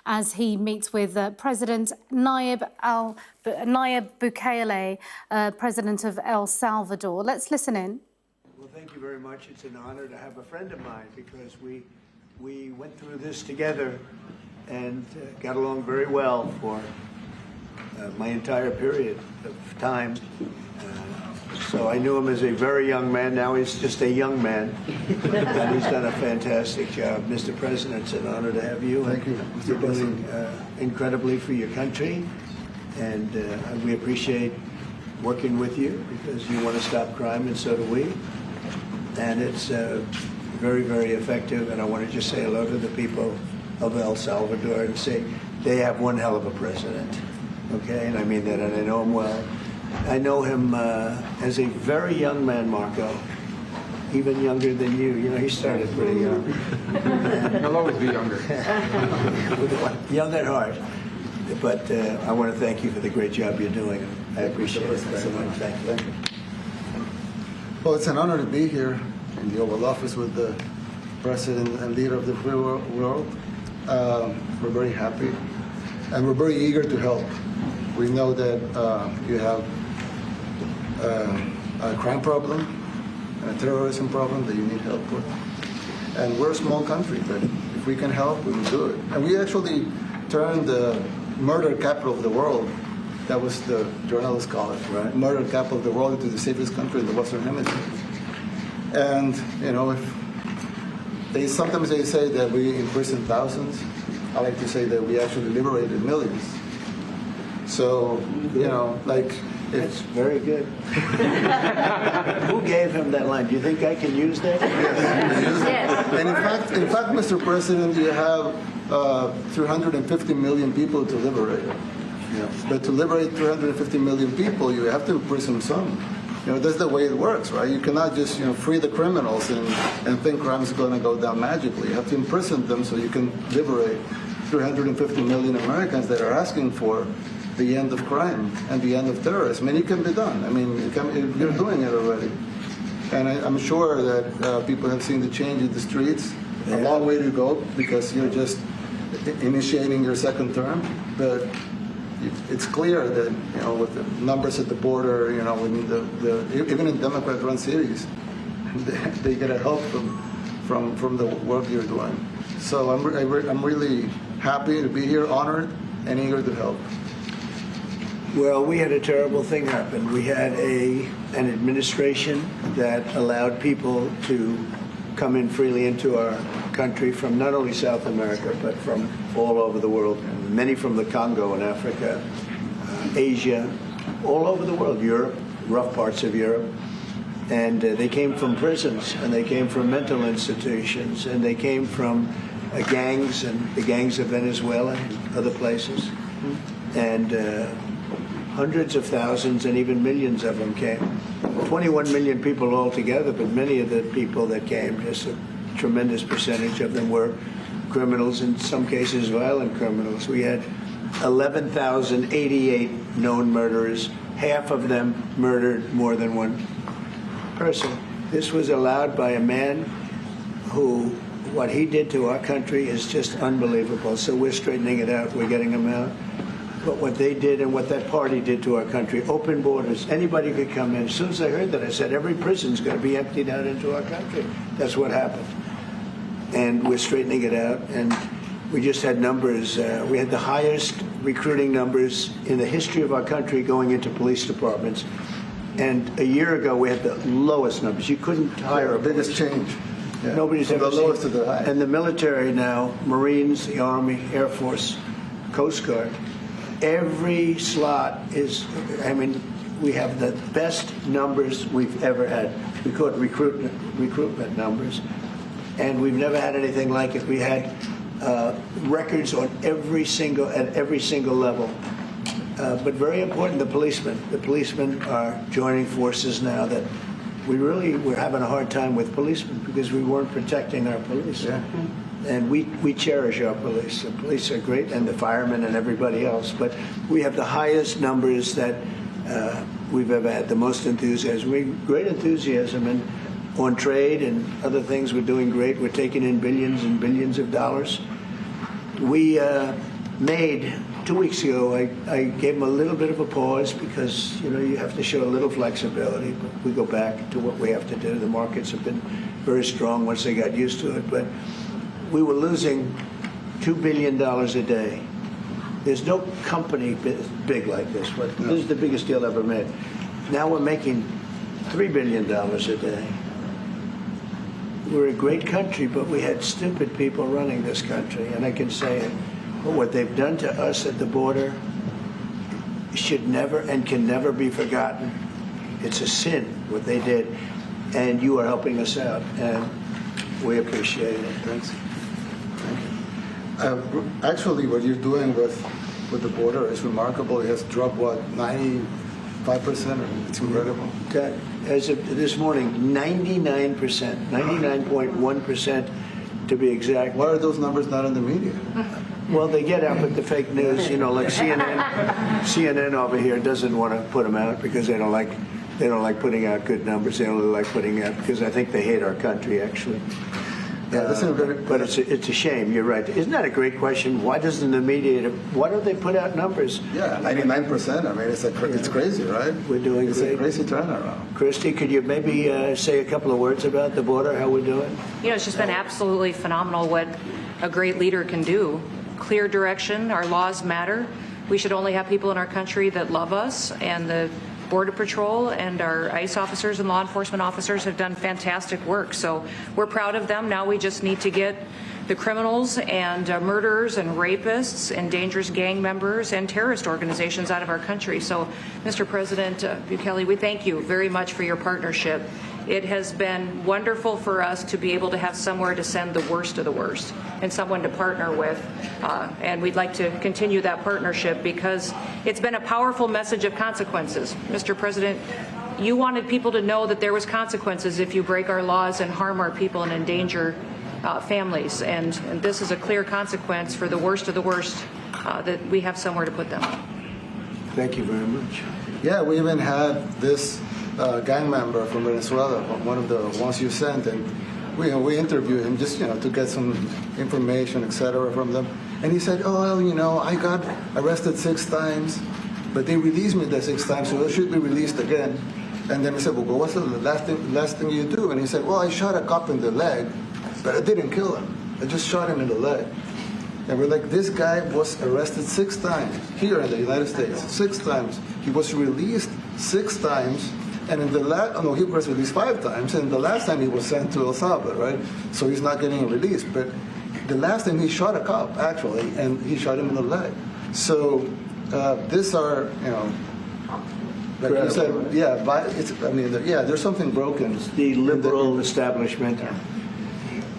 as he meets with President Nayib Bukele, President of El Salvador. Let's listen in. Well, thank you very much. It's an honor to have a friend of mine because we went through this together and got along very well for my entire period of time. So I knew him as a very young man. Now he's just a young man, and he's done a fantastic job. Mr. President, it's an honor to have you. Thank you. You're doing incredibly for your country, and we appreciate working with you because you want to stop crime, and so do we. And it's very, very effective. And I want to just say hello to the people of El Salvador and say they have one hell of a president. Okay, and I mean that, and I know him well. I know him as a very young man, Marco, even younger than you. You know, he started pretty young. He'll always be younger. Young at heart. But I want to thank you for the great job you're doing. I appreciate it very much. Thank you. Well, it's an honor to be here in the Oval Office with the President and leader of the free world. We're very happy, and we're very eager to help. We know that you have a crime problem, a terrorism problem that you need help with. And we're a small country, but if we can help, we will do it. And we actually turned the murder capital of the world, that was the journalists call it, right? Murder capital of the world, into the safest country in the Western Hemisphere. And, you know, sometimes they say that we imprison thousands. I like to say that we actually liberated millions. So, you know, like, it's very good. Who gave him that line? Do you think I can use that? Yes. And in fact, Mr. President, you have 350 million people to liberate. Yeah. But to liberate 350 million people, you have to imprison some. You know, that's the way it works, right? You cannot just, free the criminals and think crime is going to go down magically. You have to imprison them so you can liberate 350 million Americans that are asking for the end of crime and the end of terrorism. And it can be done. I mean, you're doing it already. And I'm sure that people have seen the change in the streets. A long way to go because you're just initiating your second term. But it's clear that, with the numbers at the border, when even in Democrat-run cities, they get a help from the work you're doing. So I'm really happy to be here, honored, and eager to help. Well, we had a terrible thing happen. We had an administration that allowed people to come in freely into our country from not only South America, but from all over the world, many from the Congo in Africa, Asia, all over the world, Europe, rough parts of Europe. And they came from prisons, and they came from mental institutions, and they came from gangs, and the gangs of Venezuela and other places. And hundreds of thousands and even millions of them came. 21 million people altogether, but many of the people that came, just a tremendous percentage of them were criminals, in some cases violent criminals. We had 11,088 known murderers. Half of them murdered more than one person. This was allowed by a man who, what he did to our country is just unbelievable. So we're straightening it out. We're getting him out. But what they did and what that party did to our country, open borders, anybody could come in. As soon as I heard that, I said, every prison's going to be emptied out into our country. That's what happened. And we're straightening it out. And we just had numbers. We had the highest recruiting numbers in the history of our country going into police departments. And a year ago, we had the lowest numbers. You couldn't hire a biggest change. Yeah. Nobody's From ever the lowest to the highest. And the military now, Marines, the Army, Air Force, Coast Guard, every slot is, we have the best numbers we've ever had. We call it recruitment numbers. And we've never had anything like it. We had records on at every single level. But very important, the policemen. The policemen are joining forces now that we're having a hard time with policemen because we weren't protecting our police. Yeah. And we cherish our police. The police are great, and the firemen and everybody else. But we have the highest numbers that we've ever had, the most enthusiasm. Great enthusiasm on trade and other things. We're doing great. We're taking in billions and billions of dollars. We made 2 weeks ago, I gave them a little bit of a pause because, you have to show a little flexibility. But we go back to what we have to do. The markets have been very strong once they got used to it. But we were losing $2 billion a day. There's no company big like this, but this is the biggest deal ever made. Now we're making $3 billion a day. We're a great country, but we had stupid people running this country. And I can say it. What they've done to us at the border should never and can never be forgotten. It's a sin, what they did. And you are helping us out, and we appreciate it. Thanks. Thank you. Actually, what you're doing with the border is remarkable. It has dropped, 95%? It's incredible. As of this morning, 99%, 99.1% to be exact. Why are those numbers not in the media? Well, they get out with the fake news, like CNN over here doesn't want to put them out because they don't like putting out good numbers. They only like putting out because I think they hate our country, actually. Yeah, but it's a shame. You're right. Isn't that a great question? Why doesn't the media? Why don't they put out numbers? Yeah, 99%. I mean, it's crazy, right? We're doing it's great. A crazy turnaround. Christy, could you maybe say a couple of words about the border? How we're doing? It's just been absolutely phenomenal what a great leader can do. Clear direction. Our laws matter. We should only have people in our country that love us, and the Border Patrol and our ICE officers and law enforcement officers have done fantastic work. So we're proud of them. Now we just need to get the criminals and murderers and rapists and dangerous gang members and terrorist organizations out of our country. So, Mr. President Bukele, we thank you very much for your partnership. It has been wonderful for us to be able to have somewhere to send the worst of the worst and someone to partner with. And we'd like to continue that partnership because it's been a powerful message of consequences. Mr. President, you wanted people to know that there was consequences if you break our laws and harm our people and endanger families. And this is a clear consequence for the worst of the worst that we have somewhere to put them. Thank you very much. Yeah, we even had this gang member from Venezuela, one of the ones you sent, and we interviewed him just to get some information, etc. from them. And he said, I got arrested 6 times, but they released me the 6 times, so I should be released again. And then we said, well, what's the last thing you do? And he said, well, I shot a cop in the leg, but I didn't kill him. I just shot him in the leg. And we're like, this guy was arrested 6 times here in the United States, 6 times. He was released 6 times. And in the he was released 5 times, and the last time he was sent to El Salvador, right? So he's not getting released. But the last time he shot a cop, actually, and he shot him in the leg. So these are, like you said, there's something broken. It's the liberal establishment.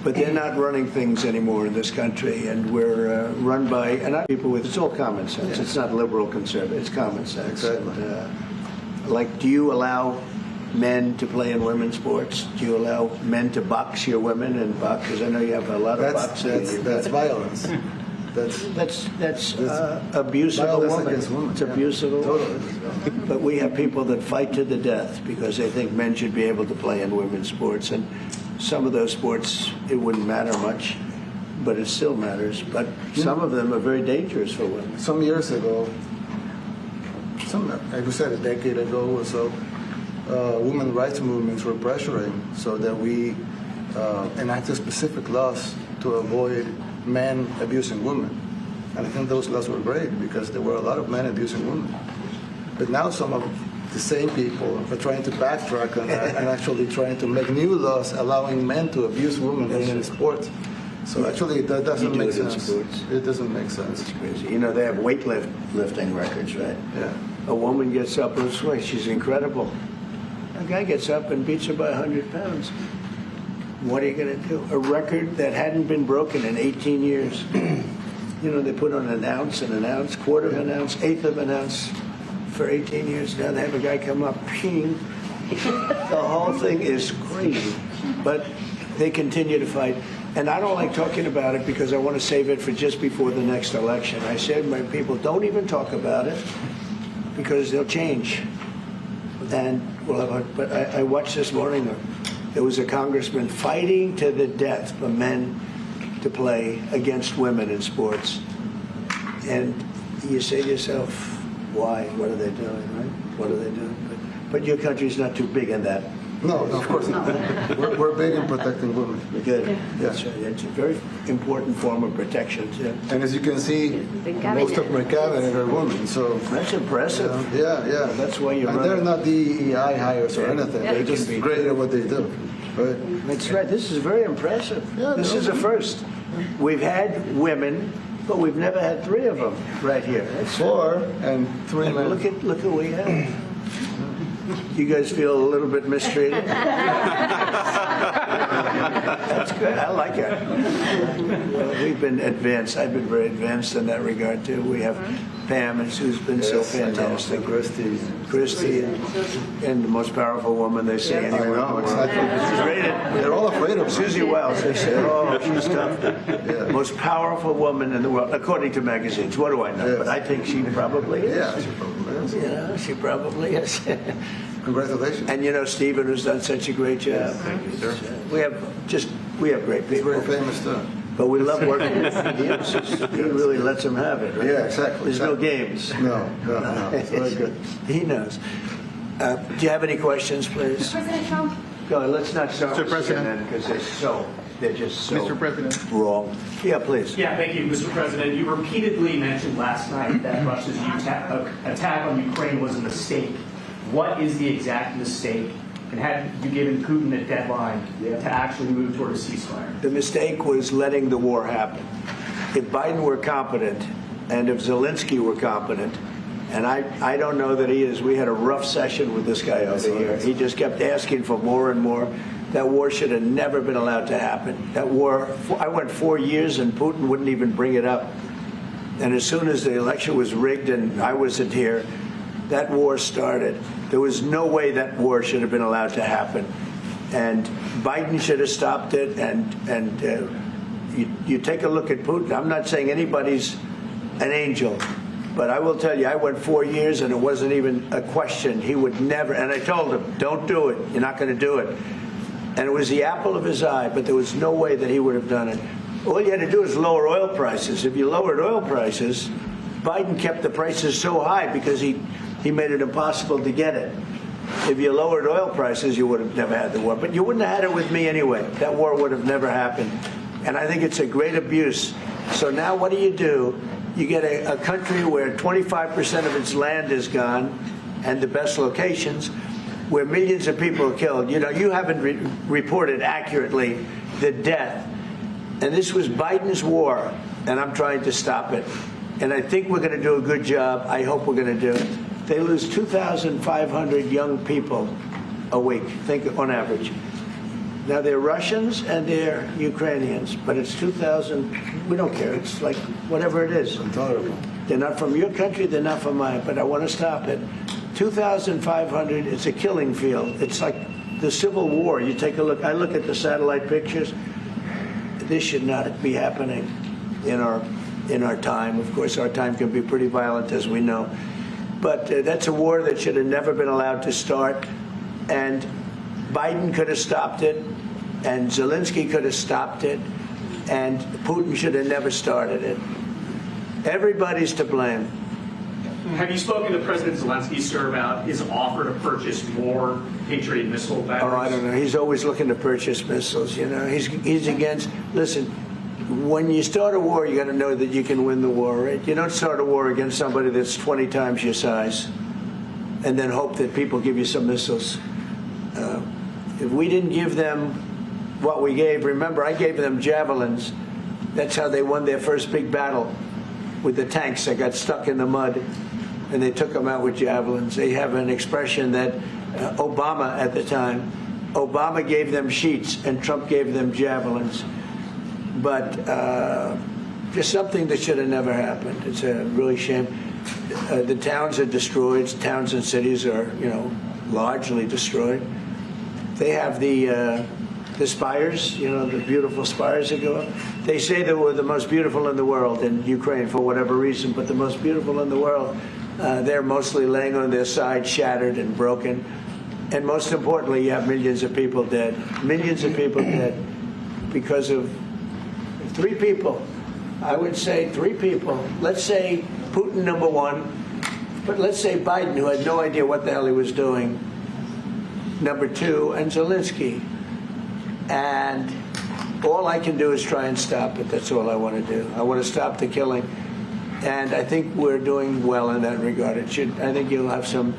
But they're not running things anymore in this country, and we're run by people with, it's all common sense. Yeah. It's not liberal conservative, it's common sense. Exactly. And, do you allow men to play in women's sports? Do you allow men to box your women and box? Because I know you have a lot of boxing. That's violence. That's abuse of a woman. Against women. It's abuse of a woman. Totally. But we have people that fight to the death because they think men should be able to play in women's sports. And some of those sports, it wouldn't matter much, but it still matters. But some of them are very dangerous for women. Some years ago, like you said, a decade ago or so, women's rights movements were pressuring so that we enacted specific laws to avoid men abusing women. And I think those laws were great because there were a lot of men abusing women. But now some of the same people are trying to backtrack on that and actually trying to make new laws allowing men to abuse women in sports. So actually, that doesn't make sense. It doesn't make sense. It's crazy. They have weightlifting records, right? Yeah. A woman gets up and swings. She's incredible. A guy gets up and beats her by 100 pounds. What are you going to do? A record that hadn't been broken in 18 years. They put on an ounce, quarter of an ounce, eighth of an ounce for 18 years. Now they have a guy come up, ping. The whole thing is crazy. But they continue to fight. And I don't like talking about it because I want to save it for just before the next election. I said to my people, don't even talk about it because they'll change. And but I watched this morning, there was a congressman fighting to the death for men to play against women in sports. And you say to yourself, why? What are they doing, right? What are they doing? But your country's not too big in that. No, of course not. We're big in protecting women. Good. That's right. It's a very important form of protection, too. And as you can see, most of my cabinet are women, so. That's impressive. Yeah. That's why you're And running. they're not DEI hires or anything. They're just great at what they do. Right? That's right. This is very impressive. Yeah, This no. is a first. We've had women, but we've never had 3 of them right here. That's 4 and 3 And men. look what we have. You guys feel a little bit mistreated? That's good. I like it. Well, we've been advanced. I've been very advanced in that regard, too. We have Pam, who's been so fantastic. Christy, and the most powerful woman they see anywhere in the world. Exactly. She's rated. They're all afraid of Susie Wells, they say, oh, she's tough. Most powerful woman in the world, according to magazines. What do I know? Yes. But I think she probably is. Yeah, she probably is. She probably is. Congratulations. And you know, Stephen has done such a great job. Thank you, sir. We have great He's people. very famous too. But we love working with him. He really lets them have it, right? Yeah, exactly. There's no games. No. It's very good. He knows. Do you have any questions, please? President Trump. Go ahead, let's not start Mr. with President. CNN because they're just so Mr. President. wrong. Yeah, please. Yeah, thank you, Mr. President. You repeatedly mentioned last night that Russia's attack on Ukraine was a mistake. What is the exact mistake? And had you given Putin a deadline to actually move toward a ceasefire? The mistake was letting the war happen. If Biden were competent and if Zelensky were competent, and I don't know that he is. We had a rough session with this guy over here. He just kept asking for more and more. That war should have never been allowed to happen. That war, I went 4 years and Putin wouldn't even bring it up. And as soon as the election was rigged and I wasn't here, that war started. There was no way that war should have been allowed to happen. And Biden should have stopped it. And you take a look at Putin. I'm not saying anybody's an angel. But I will tell you, I went 4 years and it wasn't even a question. He would never, and I told him, don't do it. You're not going to do it. And it was the apple of his eye, but there was no way that he would have done it. All you had to do is lower oil prices. If you lowered oil prices, Biden kept the prices so high because he made it impossible to get it. If you lowered oil prices, you would have never had the war. But you wouldn't have had it with me anyway. That war would have never happened. And I think it's a great abuse. So now what do? You get a country where 25% of its land is gone and the best locations, where millions of people are killed. You know, you haven't reported accurately the death. And this was Biden's war, and I'm trying to stop it. And I think we're going to do a good job. I hope we're going to do it. They lose 2,500 young people a week, think on average. Now, they're Russians and they're Ukrainians, but it's 2,000. We don't care. It's like whatever it is. Intolerable. They're not from your country. They're not from mine, but I want to stop it. 2,500, it's a killing field. It's like the Civil War. You take a look. I look at the satellite pictures. This should not be happening in our time. Of course, our time can be pretty violent, as we know. But that's a war that should have never been allowed to start. And Biden could have stopped it, and Zelensky could have stopped it, and Putin should have never started it. Everybody's to blame. Have you spoken to President Zelensky, sir, about his offer to purchase more Patriot missile batteries? Oh, I don't know. He's always looking to purchase missiles. You know, he's against. Listen, when you start a war, you got to know that you can win the war. Right? You don't start a war against somebody that's 20 times your size, and then hope that people give you some missiles. If we didn't give them what we gave, remember, I gave them javelins. That's how they won their first big battle with the tanks that got stuck in the mud, and they took them out with javelins. They have an expression that Obama at the time, Obama gave them sheets and Trump gave them javelins. But just something that should have never happened. It's a really shame. The towns are destroyed. Towns and cities are, largely destroyed. They have the spires, the beautiful spires that go up. They say they were the most beautiful in the world in Ukraine for whatever reason, but the most beautiful in the world, they're mostly laying on their side, shattered and broken. And most importantly, you have millions of people dead. Millions of people dead because of 3 people I would say 3 people. Let's say Putin number 1, but let's say Biden, who had no idea what the hell he was doing, number 2, and Zelensky. And all I can do is try and stop it. That's all I want to do. I want to stop the killing. And I think we're doing well in that regard. I think you'll have some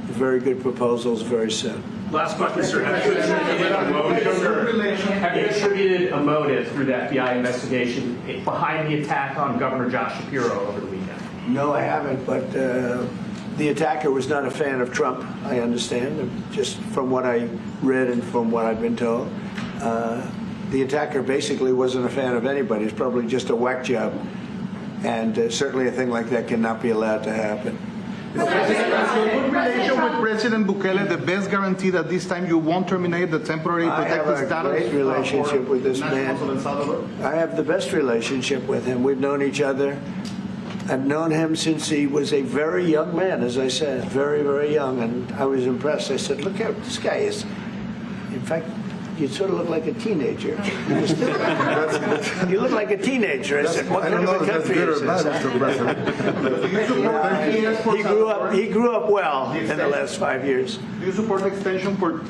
very good proposals very soon. Last question, sir. Have you attributed a motive through the FBI investigation behind the attack on Governor Josh Shapiro over the weekend? No, I haven't, but the attacker was not a fan of Trump, I understand, just from what I read and from what I've been told. The attacker basically wasn't a fan of anybody. It's probably just a whack job. And certainly a thing like that cannot be allowed to happen. Good relation with President Bukele, the best guarantee that this time you won't terminate the temporary protected status? I have a great relationship with this man. I have the best relationship with him. We've known each other. I've known him since he was a very young man, as I said, very, very young. And I was impressed. I said, look how this guy is. In fact, you sort of look like a teenager. You look like a teenager. I said, what kind of a country is this? He grew up well in the last 5 years. Do you support the extension for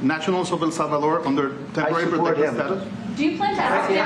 nationals of El Salvador under temporary protected status? Do you plan to ask him?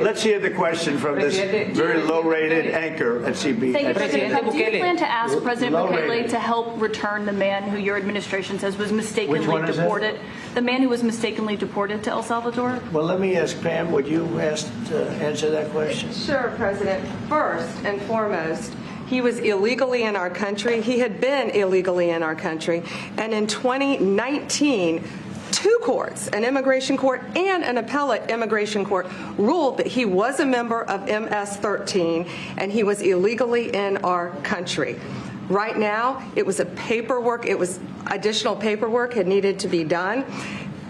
Let's hear the question from this very low-rated anchor at CB. Thank you, President. Do you plan to ask President Bukele to help return the man who your administration says was mistakenly deported? The man who was mistakenly deported to El Salvador? Well, let me ask Pam, would you answer that question? Sure, President. First and foremost, he was illegally in our country. He had been illegally in our country. And in 2019, 2 courts, an immigration court and an appellate immigration court, ruled that he was a member of MS-13 and he was illegally in our country. Right now, it was additional paperwork had needed to be done.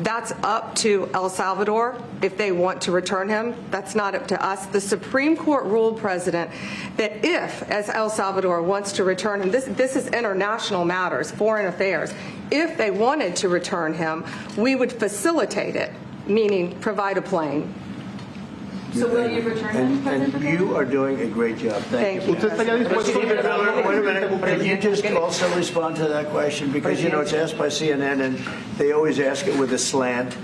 That's up to El Salvador if they want to return him. That's not up to us. The Supreme Court ruled, President, that if, as El Salvador wants to return him, this is international matters, foreign affairs, if they wanted to return him, we would facilitate it, meaning provide a plane. So will you return him, President Bukele? And you are doing a great job. Thank you. ¿Usted estaría dispuesto Wait a minute. Can you just also respond to that question? Because, it's asked by CNN, and they always ask it with a slant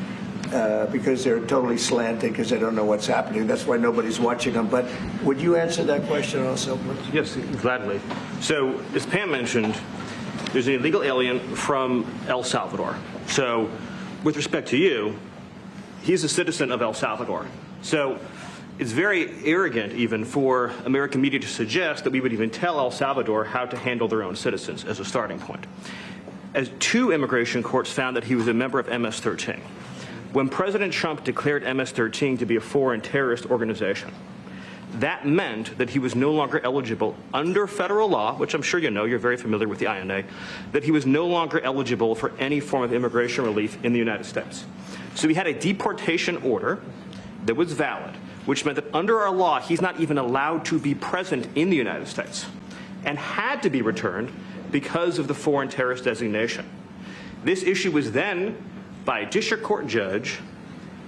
because they're totally slanted because they don't know what's happening. That's why nobody's watching them. But would you answer that question also, please? Yes, gladly. So, as Pam mentioned, there's an illegal alien from El Salvador. So, with respect to you, he's a citizen of El Salvador. So, it's very arrogant even for American media to suggest that we would even tell El Salvador how to handle their own citizens as a starting point. As 2 immigration courts found that he was a member of MS-13. When President Trump declared MS-13 to be a foreign terrorist organization, that meant that he was no longer eligible under federal law, which I'm sure you know, you're very familiar with the INA, that he was no longer eligible for any form of immigration relief in the United States. So he had a deportation order that was valid, which meant that under our law, he's not even allowed to be present in the United States and had to be returned because of the foreign terrorist designation. This issue was then, by a district court judge,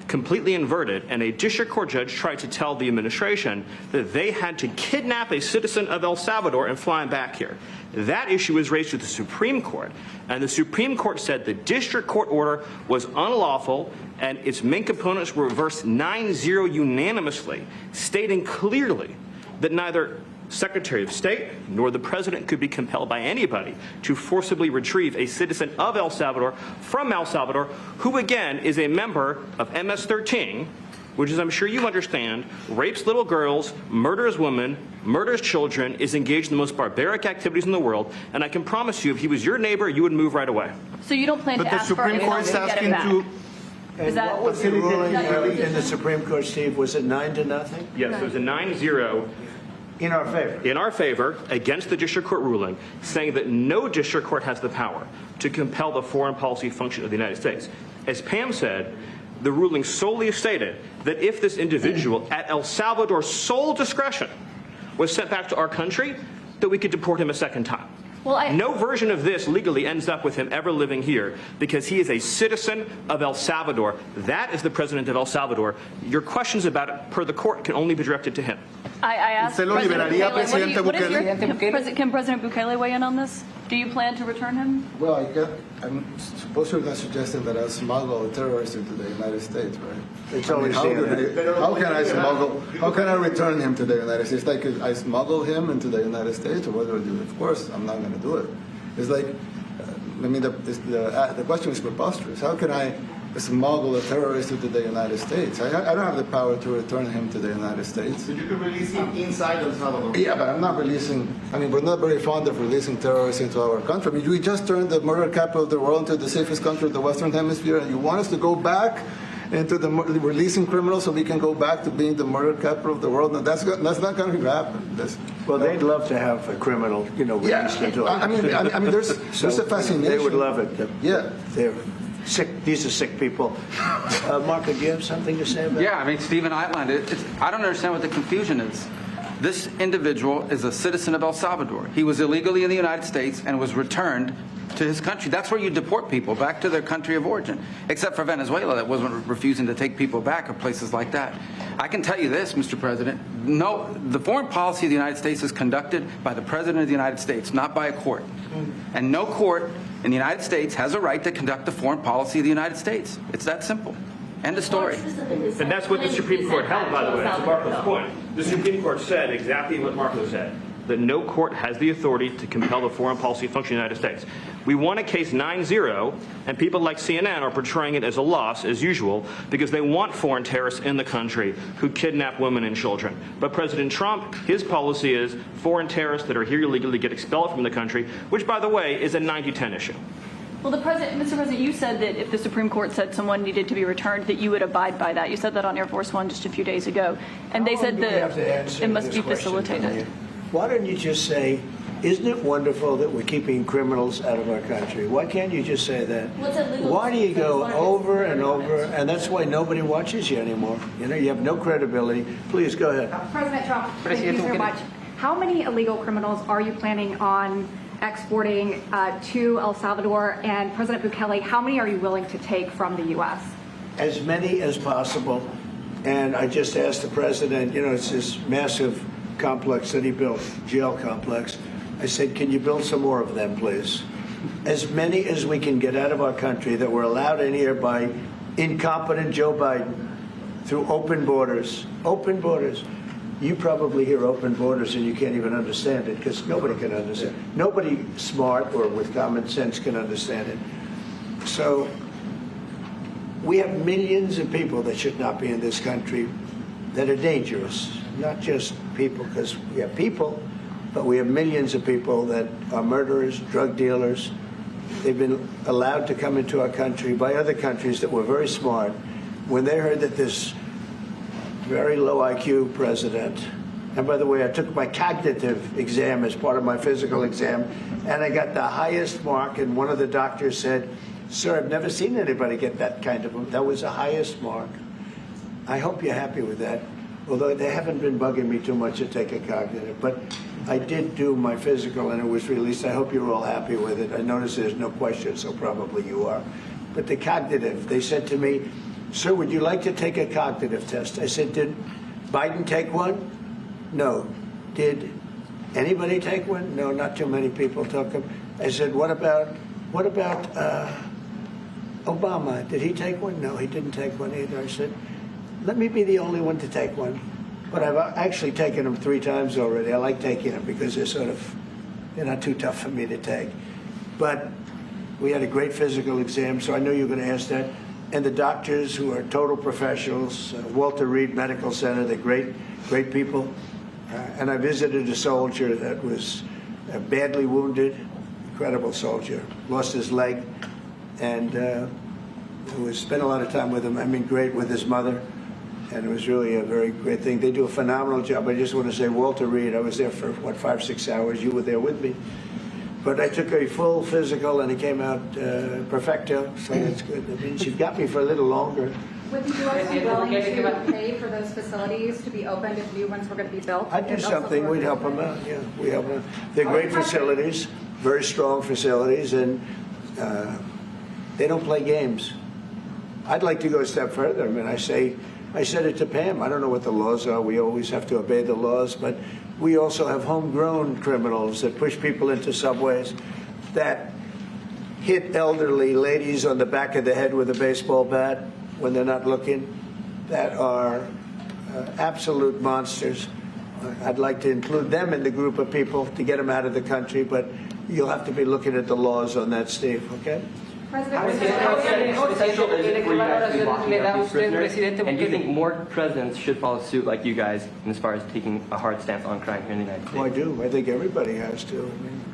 completely inverted, and a district court judge tried to tell the administration that they had to kidnap a citizen of El Salvador and fly him back here. That issue was raised to the Supreme Court, and the Supreme Court said the district court order was unlawful and its main components were reversed 9-0 unanimously, stating clearly that neither Secretary of State nor the President could be compelled by anybody to forcibly retrieve a citizen of El Salvador from El Salvador, who again is a member of MS-13, which, as I'm sure you understand, rapes little girls, murders women, murders children, is engaged in the most barbaric activities in the world, and I can promise you, if he was your neighbor, you would move right away. So you don't plan to ask for Supreme Court is asking to... And what was the ruling in the Supreme Court, Steve? Was it 9-0? Yes, it was a 9-0 in our favor. In our favor, against the district court ruling, saying that no district court has the power to compel the foreign policy function of the United States. As Pam said, the ruling solely stated that if this individual, at El Salvador's sole discretion, was sent back to our country, that we could deport him a second time. Well, No version of this legally ends up with him ever living here because he is a citizen of El Salvador. That is the president of El Salvador. Your questions about it, per the court, can only be directed to him. I asked ¿Usted lo liberaría, Presidente Bukele? Can President Bukele weigh in on this? Do you plan to return him? Well, I'm supposed you're not suggesting that I smuggle a terrorist into the United States, right? It's always how can I smuggle? How can I return him to the United States? Like I smuggle him into the United States, or what do I do? Of course, I'm not going to do it. It's like, the question is preposterous. How can I smuggle a terrorist into the United States? I don't have the power to return him to the United States. So you can release him inside El Salvador. Yeah, but I'm not releasing. I mean, we're not very fond of releasing terrorists into our country. I mean, we just turned the murder capital of the world into the safest country of the Western Hemisphere, and you want us to go back into the releasing criminals so we can go back to being the murder capital of the world? No, that's not going to happen. Well, they'd love to have a criminal, released into it. I mean, there's a fascination. They would love it. Yeah. They're sick. These are sick people. Marco, do you have something to say about it? Yeah, I mean, Stephen outlined it. I don't understand what the confusion is. This individual is a citizen of El Salvador. He was illegally in the United States and was returned to his country. That's where you deport people, back to their country of origin, except for Venezuela that wasn't refusing to take people back, or places like that. I can tell you this, Mr. President, no, the foreign policy of the United States is conducted by the President of the United States, not by a court. And no court in the United States has a right to conduct the foreign policy of the United States. It's that simple. End of story. And that's what the Supreme Court held, by the way, to Marco's point. The Supreme Court said exactly what Marco said, that no court has the authority to compel the foreign policy function of the United States. We won a case 9-0, and people like CNN are portraying it as a loss, as usual, because they want foreign terrorists in the country who kidnap women and children. But President Trump, his policy is foreign terrorists that are here illegally get expelled from the country, which, by the way, is a 90-10 issue. Well, Mr. President, you said that if the Supreme Court said someone needed to be returned, that you would abide by that. You said that on Air Force One just a few days ago. And they said that it must be facilitated. Why don't you just say, isn't it wonderful that we're keeping criminals out of our country? Why can't you just say that? Why do you go over and over? And that's why nobody watches you anymore. You have no credibility. Please, go ahead. President Trump, thank you so much. How many illegal criminals are you planning on exporting to El Salvador? And President Bukele, how many are you willing to take from the U.S.? As many as possible. And I just asked the president, it's this massive complex that he built, jail complex. I said, can you build some more of them, please? As many as we can get out of our country that were allowed in here by incompetent Joe Biden through open borders. Open borders. You probably hear open borders and you can't even understand it because nobody can understand. Nobody smart or with common sense can understand it. So we have millions of people that should not be in this country that are dangerous. Not just people, because we have people, but we have millions of people that are murderers, drug dealers. They've been allowed to come into our country by other countries that were very smart. When they heard that this very low IQ president, and by the way, I took my cognitive exam as part of my physical exam, and I got the highest mark, and one of the doctors said, sir, I've never seen anybody get that kind of, that was the highest mark. I hope you're happy with that. Although they haven't been bugging me too much to take a cognitive. But I did do my physical, and it was released. I hope you're all happy with it. I notice there's no question, so probably you are. But the cognitive, they said to me, sir, would you like to take a cognitive test? I said, did Biden take one? No. Did anybody take one? No, not too many people took them. I said, what about Obama? Did he take one? No, he didn't take one either. I said, let me be the only one to take one. But I've actually taken them 3 times already. I like taking them because they're not too tough for me to take. But we had a great physical exam, so I know you're going to ask that. And the doctors who are total professionals, Walter Reed Medical Center, they're great people. And I visited a soldier that was badly wounded, incredible soldier, lost his leg, and spent a lot of time with him. I mean, great with his mother. And it was really a very great thing. They do a phenomenal job. I just want to say, Walter Reed, I was there for, 5-6 hours. You were there with me. But I took a full physical, and it came out perfecto, so that's good. That means you've got me for a little longer. Would the U.S. be willing to pay for those facilities to be opened if new ones were going to be built? I'd do something. We'd help them out. Yeah, we help them. They're great facilities, very strong facilities, and they don't play games. I'd like to go a step further. I mean, I said it to Pam. I don't know what the laws are. We always have to obey the laws, but we also have homegrown criminals that push people into subways, that hit elderly ladies on the back of the head with a baseball bat when they're not looking, that are absolute monsters. I'd like to include them in the group of people to get them out of the country, but you'll have to be looking at the laws on that, Steve, okay? Essential is it for you guys to be locking up these prisoners? And do you think more presidents should follow suit like you guys as far as taking a hard stance on crime here in the United States? Well, I do. I think everybody has to. I mean,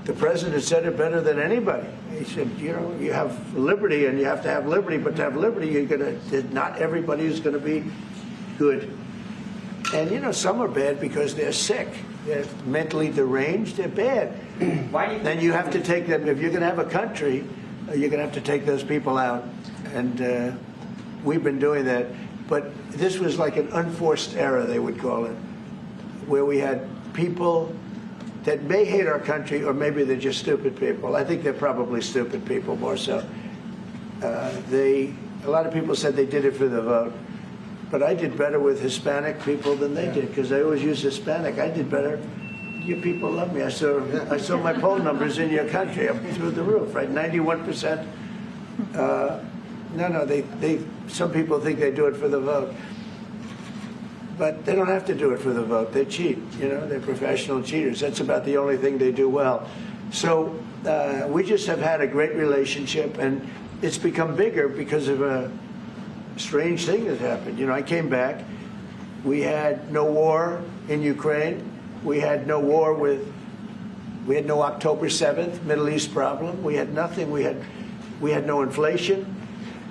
the president said it better than anybody. He said, you know, you have liberty and you have to have liberty, but to have liberty, not everybody is going to be good. And, you know, some are bad because they're sick. They're mentally deranged. They're bad. Why do you Then you have to take them. If you're going to have a country, you're going to have to take those people out. And we've been doing that. But this was like an unforced error, they would call it, where we had people that may hate our country, or maybe they're just stupid people. I think they're probably stupid people more so. A lot of people said they did it for the vote. But I did better with Hispanic people than they did, because they always use Hispanic. I did better. You people love me. I saw my poll numbers in your country. I'm through the roof, right? 91%. Some people think they do it for the vote. But they don't have to do it for the vote. They cheat, you know, they're professional cheaters. That's about the only thing they do well. So we just have had a great relationship, and it's become bigger because of a strange thing that happened. You know, I came back. We had no war in Ukraine. We had no war we had no October 7th Middle East problem. We had nothing. We had no inflation.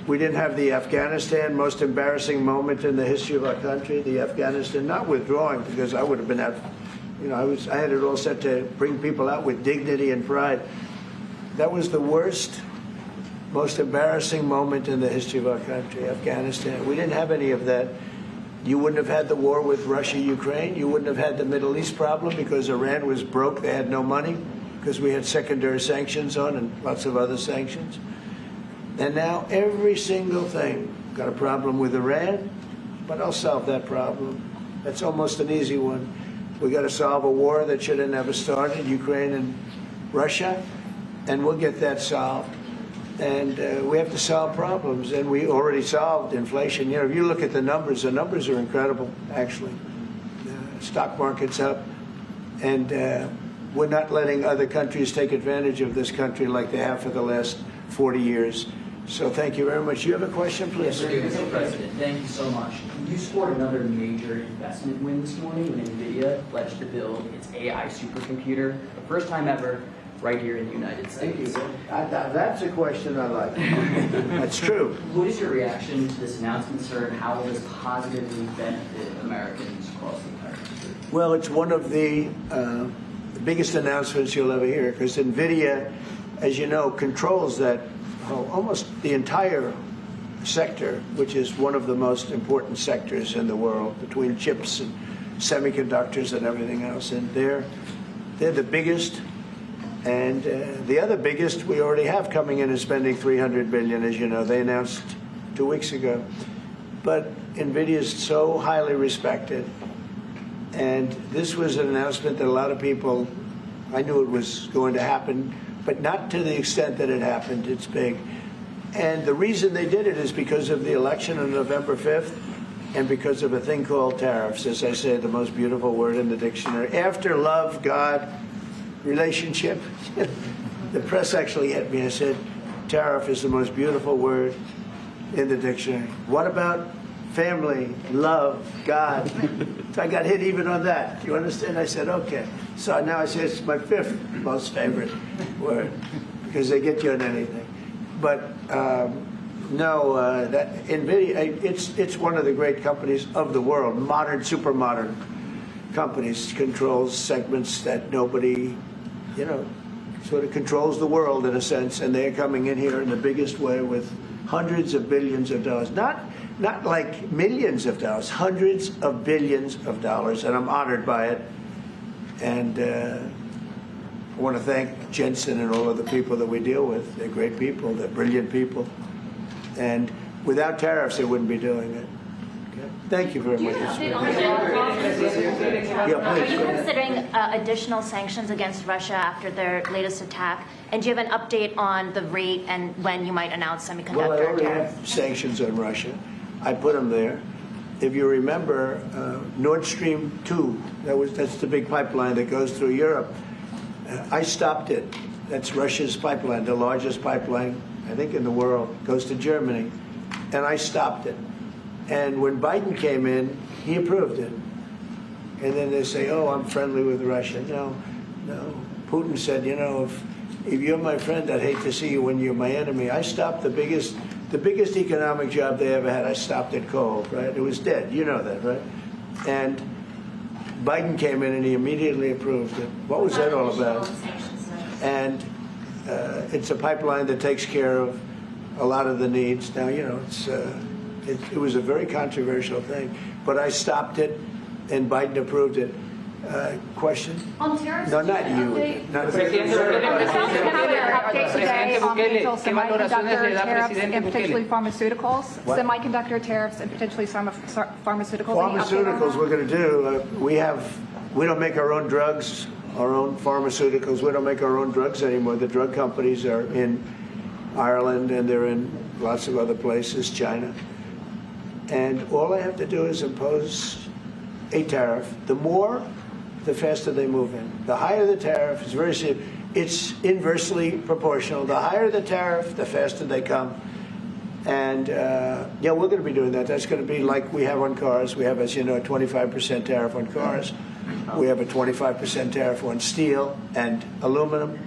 We didn't have the Afghanistan most embarrassing moment in the history of our country. The Afghanistan, not withdrawing, because I would have been out. You know, I had it all set to bring people out with dignity and pride. That was the worst, most embarrassing moment in the history of our country, Afghanistan. We didn't have any of that. You wouldn't have had the war with Russia, Ukraine. You wouldn't have had the Middle East problem because Iran was broke. They had no money because we had secondary sanctions on and lots of other sanctions. And now every single thing, got a problem with Iran, but I'll solve that problem. That's almost an easy one. We got to solve a war that should have never started, Ukraine and Russia, and we'll get that solved. And we have to solve problems, and we already solved inflation. You know, if you look at the numbers are incredible, actually. The stock market's up, and we're not letting other countries take advantage of this country like they have for the last 40 years. So thank you very much. You have a question, please? Yes, Mr. President, thank you so much. You scored another major investment win this morning when NVIDIA pledged to build its AI supercomputer, the first time ever, right here in the United States. Thank you. That's a question I like. That's true. What is your reaction to this announcement, sir, and how will this positively benefit Americans across the entire country? Well, it's one of the biggest announcements you'll ever hear, because NVIDIA, as you know, controls that almost the entire sector, which is one of the most important sectors in the world, between chips and semiconductors and everything else. And they're the biggest. And the other biggest we already have coming in is spending $300 billion, as you know. They announced 2 weeks ago. But NVIDIA is so highly respected. And this was an announcement that a lot of people, I knew it was going to happen, but not to the extent that it happened. It's big. And the reason they did it is because of the election on November 5th and because of a thing called tariffs. As I say, the most beautiful word in the dictionary. After love, God, relationship. The press actually hit me and said, tariff is the most beautiful word in the dictionary. What about family, love, God? So I got hit even on that. You understand? I said, okay. So now I say it's my fifth most favorite word, because they get you on anything. But that NVIDIA, it's one of the great companies of the world, modern, super modern companies, controls segments that nobody, you know, sort of controls the world in a sense, and they're coming in here in the biggest way with hundreds of billions of dollars, not like millions of dollars, hundreds of billions of dollars, and I'm honored by it. And I want to thank Jensen and all of the people that we deal with. They're great people. They're brilliant people. And without tariffs, they wouldn't be doing it. Okay? Thank you very much. Are you considering additional sanctions against Russia after their latest attack? And do you have an update on the rate and when you might announce semiconductor Well, I already tariffs? have sanctions on Russia. I put them there. If you remember, Nord Stream 2, that's the big pipeline that goes through Europe. I stopped it. That's Russia's pipeline, the largest pipeline, I think, in the world. Goes to Germany. And I stopped it. And when Biden came in, he approved it. And then they say, oh, I'm friendly with Russia. No. Putin said, you know, if you're my friend, I'd hate to see you when you're my enemy. I stopped the biggest economic job they ever had. I stopped it cold, right? It was dead. You know that, right? And Biden came in and he immediately approved it. What was that all about? And it's a pipeline that takes care of a lot of the needs. Now, you know, it was a very controversial thing, but I stopped it and Biden approved it. Question? On tariffs? No, not you. Not Update today on potential semiconductor tariffs and potentially pharmaceuticals. What? Semiconductor tariffs and potentially pharmaceuticals. Pharmaceuticals we're going to do. We don't make our own drugs, our own pharmaceuticals. We don't make our own drugs anymore. The drug companies are in Ireland and they're in lots of other places, China. And all I have to do is impose a tariff. The more, the faster they move in. The higher the tariff, is very simple. It's inversely proportional. The higher the tariff, the faster they come. And yeah, we're going to be doing that. That's going to be like we have on cars. We have, as you know, a 25% tariff on cars. We have a 25% tariff on steel and aluminum.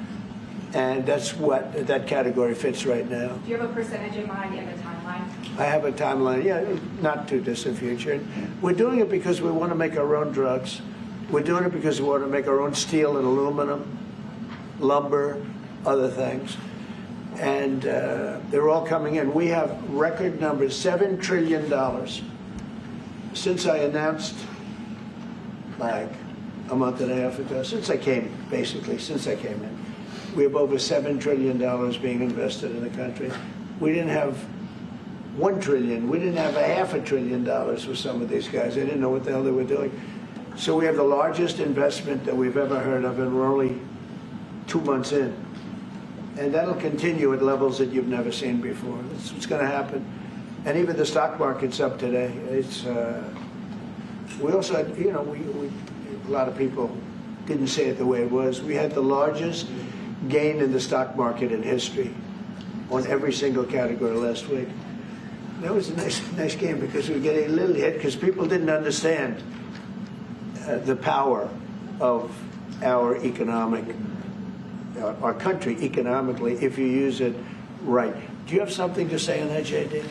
And that's what that category fits right now. Do you have a percentage in mind and a timeline? I have a timeline, yeah, not too distant future. We're doing it because we want to make our own drugs. We're doing it because we want to make our own steel and aluminum, lumber, other things. And they're all coming in. We have record numbers, $7 trillion. Since I announced, like a month and a half ago, since I came in, we have over $7 trillion being invested in the country. We didn't have $1 trillion. We didn't have $500 billion for some of these guys. They didn't know what the hell they were doing. So we have the largest investment that we've ever heard of, and we're only 2 months in. And that'll continue at levels that you've never seen before. That's what's going to happen. And even the stock market's up today. We also had, you know, a lot of people didn't say it the way it was. We had the largest gain in the stock market in history on every single category last week. That was a nice game because we were getting a little hit because people didn't understand the power of our country economically if you use it right. Do you have something to say on that, JD?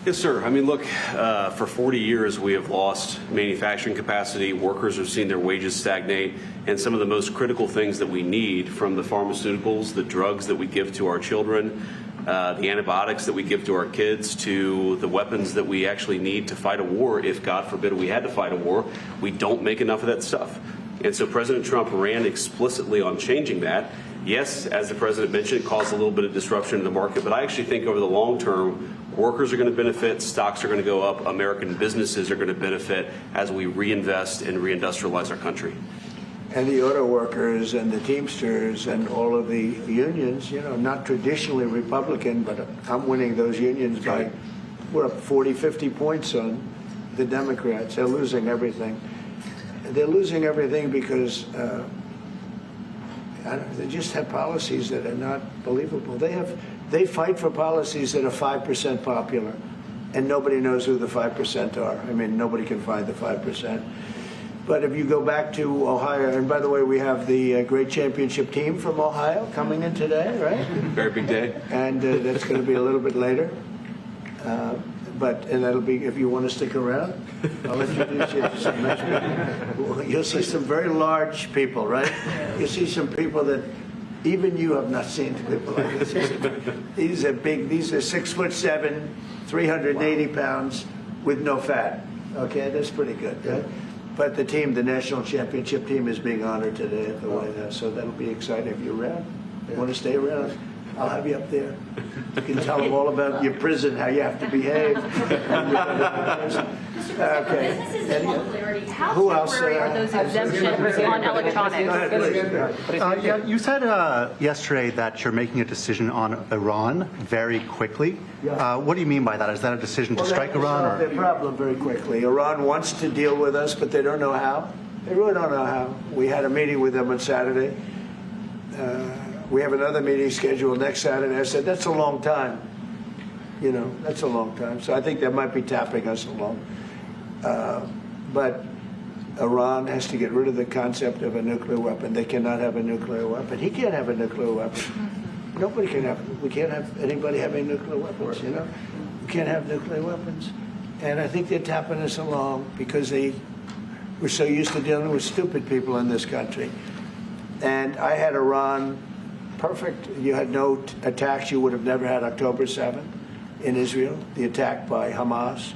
Yes, sir. I mean, look, for 40 years we have lost manufacturing capacity. Workers have seen their wages stagnate. And some of the most critical things that we need, from the pharmaceuticals, the drugs that we give to our children, the antibiotics that we give to our kids, to the weapons that we actually need to fight a war, if God forbid we had to fight a war, we don't make enough of that stuff. And so President Trump ran explicitly on changing that. Yes, as the president mentioned, it caused a little bit of disruption in the market, but I actually think over the long term, workers are going to benefit, stocks are going to go up, American businesses are going to benefit as we reinvest and reindustrialize our country. And the auto workers and the Teamsters and all of the unions, you know, not traditionally Republican, but I'm winning those unions by, we're up 40, 50 points on the Democrats. They're losing everything. They're losing everything because they just have policies that are not believable. They fight for policies that are 5% popular, and nobody knows who the 5% are. I mean, nobody can find the 5%. But if you go back to Ohio, and by the way, we have the great championship team from Ohio coming in today, right? Very big day. And that's going to be a little bit later. And that'll be, if you want to stick around, I'll introduce you to some nice people. You'll see some very large people, right? You'll see some people that Even you have not seen people like this. These are big. These are 6'7", 380 pounds with no fat. Okay, that's pretty good. Right? But the team, the national championship team, is being honored today at the White House, so that'll be exciting. If you're around, you want to stay around, I'll have you up there. You can tell them all about your prison, how you have to behave. Okay. Who else? Temporary are those exemptions on electronics? You said yesterday that you're making a decision on Iran very quickly. What do you mean by that? Is that a decision to strike Iran? Or? Their problem very quickly. Iran wants to deal with us, but they don't know how. They really don't know how. We had a meeting with them on Saturday. We have another meeting scheduled next Saturday. I said, that's a long time. You know, that's a long time. So I think they might be tapping us along. But Iran has to get rid of the concept of a nuclear weapon. They cannot have a nuclear weapon. He can't have a nuclear weapon. Nobody can have. We can't have anybody having nuclear weapons. You know, we can't have nuclear weapons. And I think they're tapping us along because we're so used to dealing with stupid people in this country. And I had Iran perfect. You had no attacks. You would have never had October 7th in Israel, the attack by Hamas.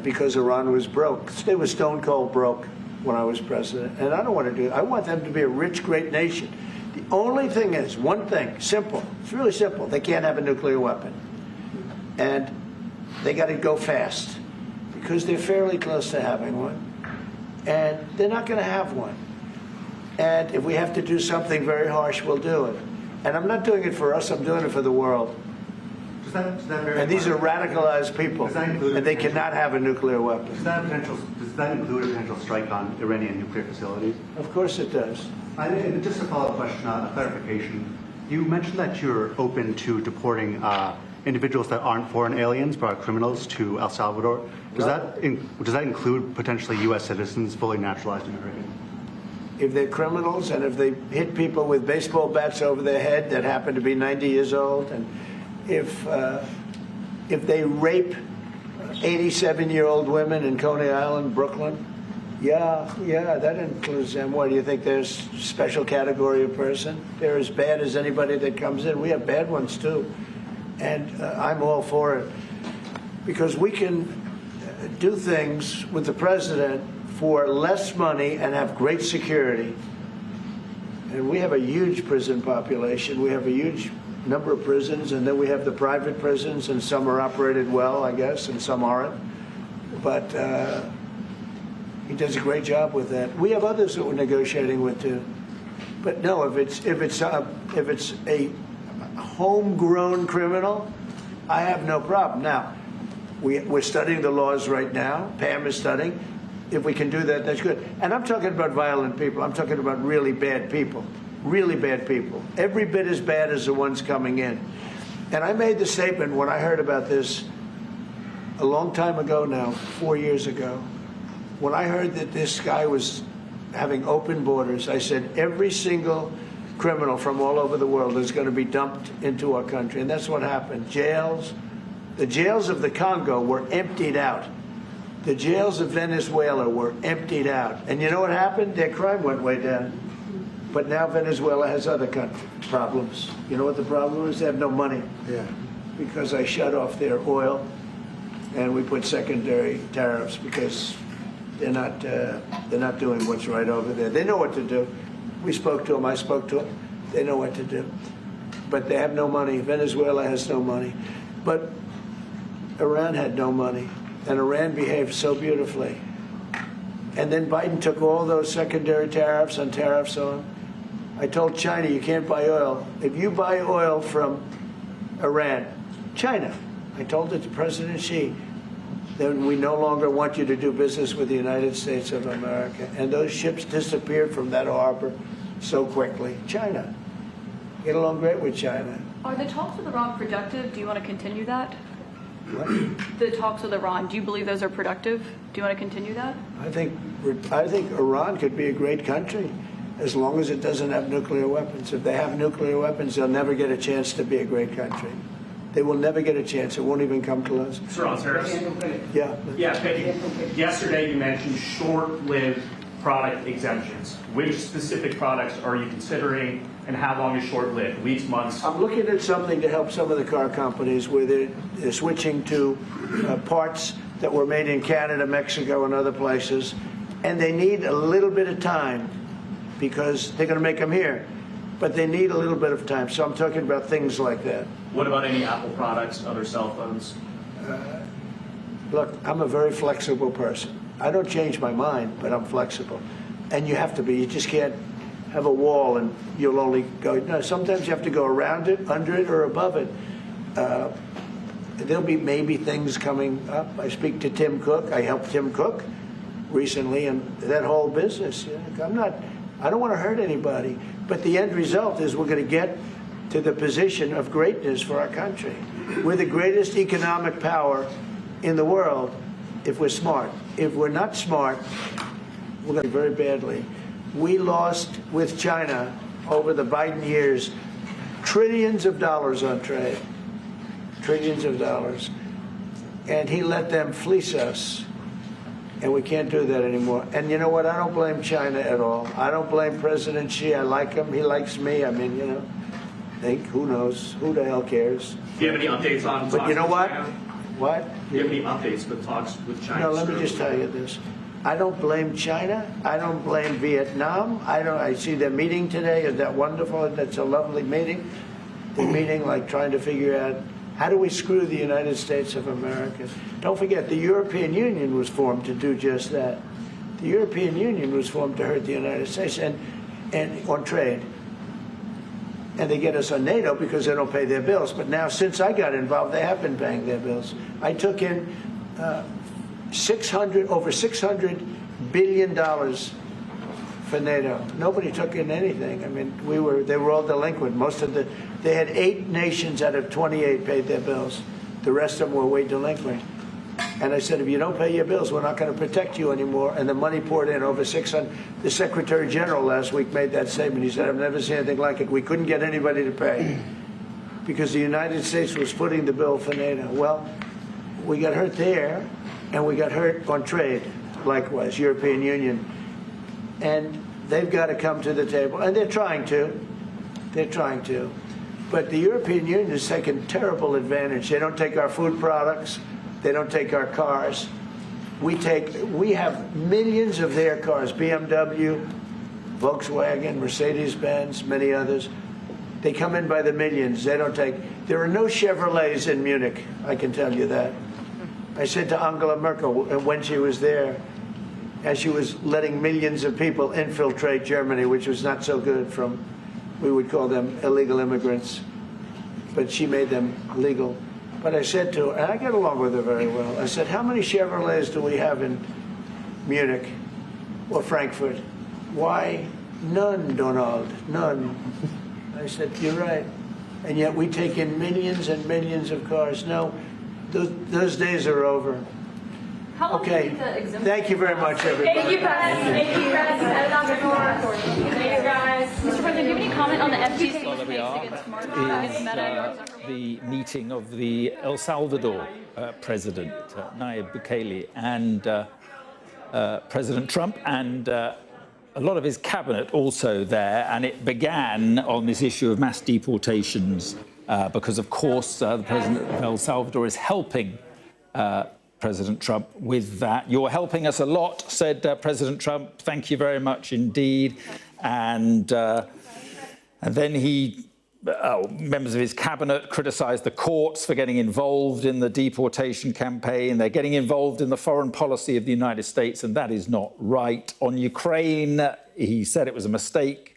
Because Iran was broke. They were stone cold broke when I was president. And I don't want to do it. I want them to be a rich, great nation. The only thing is, one thing, simple. It's really simple. They can't have a nuclear weapon. And they got to go fast because they're fairly close to having one. And they're not going to have one. And if we have to do something very harsh, we'll do it. And I'm not doing it for us. I'm doing it for the world. And these are radicalized people, and they cannot have a nuclear weapon. Does that include a potential strike on Iranian nuclear facilities? Of course it does. And just a follow-up question, a clarification. You mentioned that you're open to deporting individuals that aren't foreign aliens but are criminals to El Salvador. Does that include potentially U.S. citizens, fully naturalized Americans? If they're criminals and if they hit people with baseball bats over their head that happen to be 90 years old, and if they rape 87-year-old women in Coney Island, Brooklyn, yeah, that includes them. What do you think? There's a special category of person? They're as bad as anybody that comes in. We have bad ones too, and I'm all for it because we can do things with the president for less money and have great security. And we have a huge prison population. We have a huge number of prisons, and then we have the private prisons, and some are operated well, I guess, and some aren't. But he does a great job with that. We have others that we're negotiating with too. But no, if it's a homegrown criminal, I have no problem. Now, we're studying the laws right now. Pam is studying. If we can do that, that's good. And I'm talking about violent people. I'm talking about really bad people. Really bad people. Every bit as bad as the ones coming in. And I made the statement when I heard about this a long time ago now, 4 years ago. When I heard that this guy was having open borders, I said every single criminal from all over the world is going to be dumped into our country. And that's what happened. Jails. The jails of the Congo were emptied out. The jails of Venezuela were emptied out. And you know what happened? Their crime went way down. But now Venezuela has other problems. You know what the problem is? They have no money. Yeah. Because I shut off their oil, and we put secondary tariffs because they're not doing what's right over there. They know what to do. We spoke to them. I spoke to them. They know what to do. But they have no money. Venezuela has no money. But Iran had no money. And Iran behaved so beautifully. And then Biden took all those secondary tariffs and tariffs on. I told China, you can't buy oil. If you buy oil from Iran, China, I told it to President Xi, then we no longer want you to do business with the United States of America. And those ships disappeared from that harbor so quickly. China. Get along great with China. Are the talks with Iran productive? Do you want to continue that? What? The talks with Iran, do you believe those are productive? Do you want to continue that? I think Iran could be a great country as long as it doesn't have nuclear weapons. If they have nuclear weapons, they'll never get a chance to be a great country. They will never get a chance. It won't even come close. Sir, Harris. Yeah. Yeah, thank you. Yesterday you mentioned short-lived product exemptions. Which specific products are you considering, and how long is short-lived? Weeks, months? I'm looking at something to help some of the car companies where they're switching to parts that were made in Canada, Mexico, and other places, and they need a little bit of time because they're going to make them here, but they need a little bit of time. So I'm talking about things like that. What about any Apple products, other cell phones? Look, I'm a very flexible person. I don't change my mind, but I'm flexible. And you have to be. You just can't have a wall and you'll only go. No, sometimes you have to go around it, under it, or above it. There'll be maybe things coming up. I speak to Tim Cook. I helped Tim Cook recently, and that whole business. I don't want to hurt anybody, but the end result is we're going to get to the position of greatness for our country. We're the greatest economic power in the world if we're smart. If we're not smart, we're going to do very badly. We lost with China over the Biden years trillions of dollars on trade, trillions of dollars, and he let them fleece us, and we can't do that anymore. And you know what? I don't blame China at all. I don't blame President Xi. I like him. He likes me. I mean, you know, who knows? Who the hell cares? Do you have any updates on But you know what? What? Do you have any updates with talks with China? No, let me just tell you this. I don't blame China. I don't blame Vietnam. I see they're meeting today. Is that wonderful? That's a lovely meeting. They're meeting like trying to figure out how do we screw the United States of America. Don't forget, the European Union was formed to do just that. The European Union was formed to hurt the United States and on trade. And they get us on NATO because they don't pay their bills. But now, since I got involved, they have been paying their bills. I took in over $600 billion for NATO. Nobody took in anything. I mean, they were all delinquent. They had 8 nations out of 28 paid their bills. The rest of them were way delinquent. And I said, if you don't pay your bills, we're not going to protect you anymore. And the money poured in over 600. The Secretary General last week made that statement. He said, I've never seen anything like it. We couldn't get anybody to pay because the United States was footing the bill for NATO. Well, we got hurt there, and we got hurt on trade, likewise, European Union. And they've got to come to the table. And they're trying to. They're trying to. But the European Union has taken terrible advantage. They don't take our food products. They don't take our cars. We have millions of their cars, BMW, Volkswagen, Mercedes-Benz, many others. They come in by the millions. They don't take. There are no Chevrolets in Munich, I can tell you that. I said to Angela Merkel when she was there, as she was letting millions of people infiltrate Germany, which was not so good from, we would call them illegal immigrants, but she made them legal. But I said to her, and I get along with her very well, I said, how many Chevrolets do we have in Munich or Frankfurt? Why, none, Donald, none. I said, you're right. And yet we take in millions and millions of cars. No, those days are over. Okay, thank you very much, everybody. Thank you, Press. Thank you, Press. Thank you, guys. Mr. President, do you have any comment on the FTC's case against Meta? The meeting of the El Salvador president, Nayib Bukele, and President Trump, and a lot of his cabinet also there. And it began on this issue of mass deportations because, of course, the president of El Salvador is helping President Trump with that. You're helping us a lot, said President Trump. Thank you very much indeed. And then members of his cabinet criticised the courts for getting involved in the deportation campaign. They're getting involved in the foreign policy of the United States, and that is not right. On Ukraine, he said it was a mistake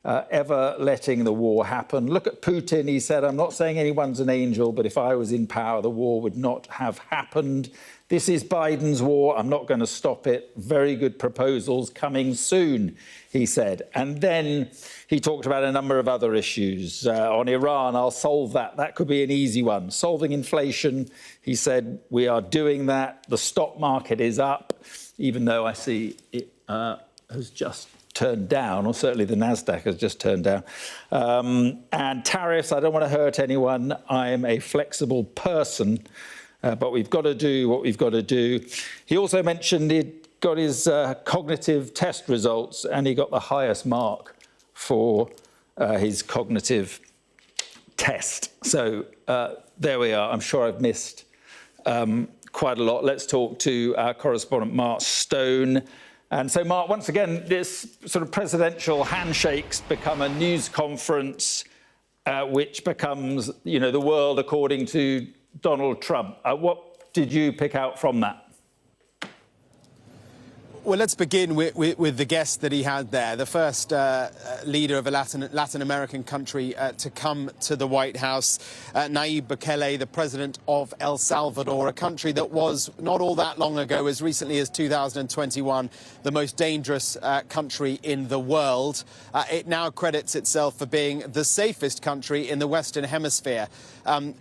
ever letting the war happen. Look at Putin. He said, I'm not saying anyone's an angel, but if I was in power, the war would not have happened. This is Biden's war. I'm not going to stop it. Very good proposals coming soon, he said. And then he talked about a number of other issues. On Iran, I'll solve that. That could be an easy one. Solving inflation, he said, we are doing that. The stock market is up, even though I see it has just turned down, or certainly the NASDAQ has just turned down. And tariffs, I don't want to hurt anyone. I'm a flexible person, but we've got to do what we've got to do. He also mentioned got his cognitive test results, and he got the highest mark for his cognitive test. So there we are. I'm sure I've missed quite a lot. Let's talk to our correspondent, Mark Stone. And so, Mark, once again, this sort of presidential handshakes become a news conference, which becomes, you know, the world according to Donald Trump. What did you pick out from that? Well, let's begin with the guest that he had there, the first leader of a Latin American country to come to the White House, Nayib Bukele, the president of El Salvador, a country that was not all that long ago, as recently as 2021, the most dangerous country in the world. It now credits itself for being the safest country in the Western Hemisphere,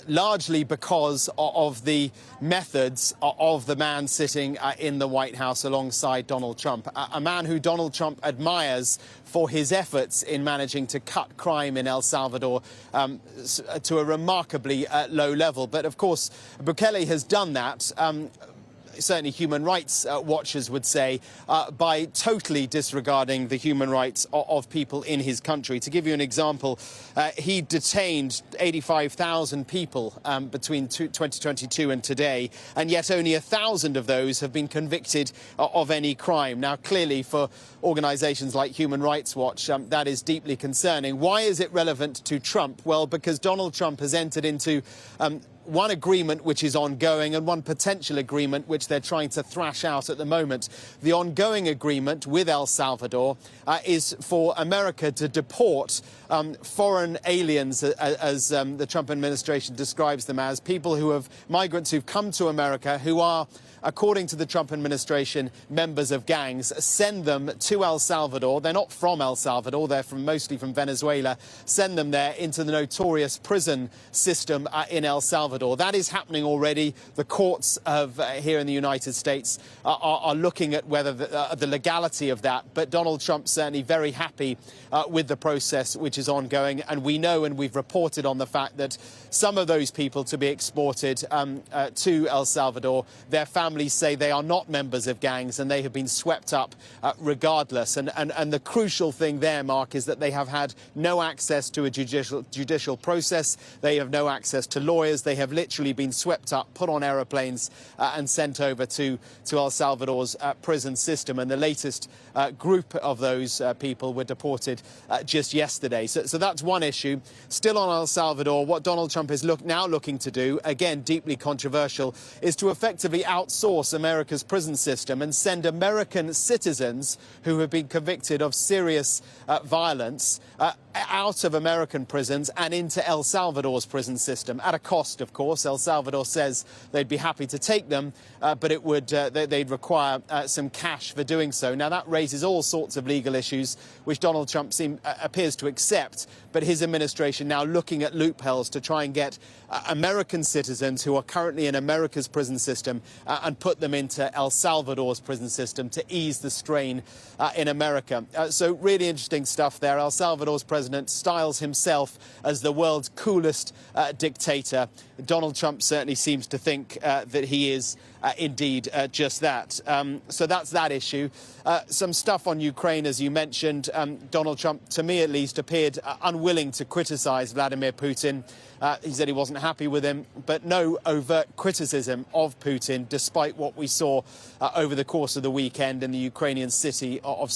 largely because of the methods of the man sitting in the White House alongside Donald Trump, a man who Donald Trump admires for his efforts in managing to cut crime in El Salvador to a remarkably low level. But of course, Bukele has done that. Certainly human rights watchers would say, by totally disregarding the human rights of people in his country. To give you an example, he detained 85,000 people between 2022 and today, and yet only 1,000 of those have been convicted of any crime. Now, clearly, for organisations like Human Rights Watch, that is deeply concerning. Why is it relevant to Trump? Well, because Donald Trump has entered into one agreement which is ongoing and one potential agreement which they're trying to thrash out at the moment. The ongoing agreement with El Salvador is for America to deport foreign aliens, as the Trump administration describes them as, migrants who've come to America who are, according to the Trump administration, members of gangs, send them to El Salvador. They're not from El Salvador, they're mostly from Venezuela. Send them there into the notorious prison system in El Salvador. That is happening already. The courts here in the United States are looking at whether the legality of that. But Donald Trump's certainly very happy with the process which is ongoing. And we know, and we've reported on the fact that some of those people to be exported to El Salvador, their families say they are not members of gangs and they have been swept up regardless. And the crucial thing there, Mark, is that they have had no access to a judicial process. They have no access to lawyers. They have literally been swept up, put on aeroplanes and sent over to El Salvador's prison system. And the latest group of those people were deported just yesterday. So that's one issue. Still on El Salvador, what Donald Trump is now looking to do, again, deeply controversial, is to effectively outsource America's prison system and send American citizens who have been convicted of serious violence out of American prisons and into El Salvador's prison system, at a cost, of course. El Salvador says they'd be happy to take them, but it would they'd require some cash for doing so. Now, that raises all sorts of legal issues, which Donald Trump appears to accept, but his administration now looking at loopholes to try and get American citizens who are currently in America's prison system and put them into El Salvador's prison system to ease the strain in America. So really interesting stuff there. El Salvador's president styles himself as the world's coolest dictator. Donald Trump certainly seems to think that he is indeed just that. So that's that issue. Some stuff on Ukraine, as you mentioned. Donald Trump, to me at least, appeared unwilling to criticize Vladimir Putin. He said he wasn't happy with him, but no overt criticism of Putin, despite what we saw over the course of the weekend in the Ukrainian city of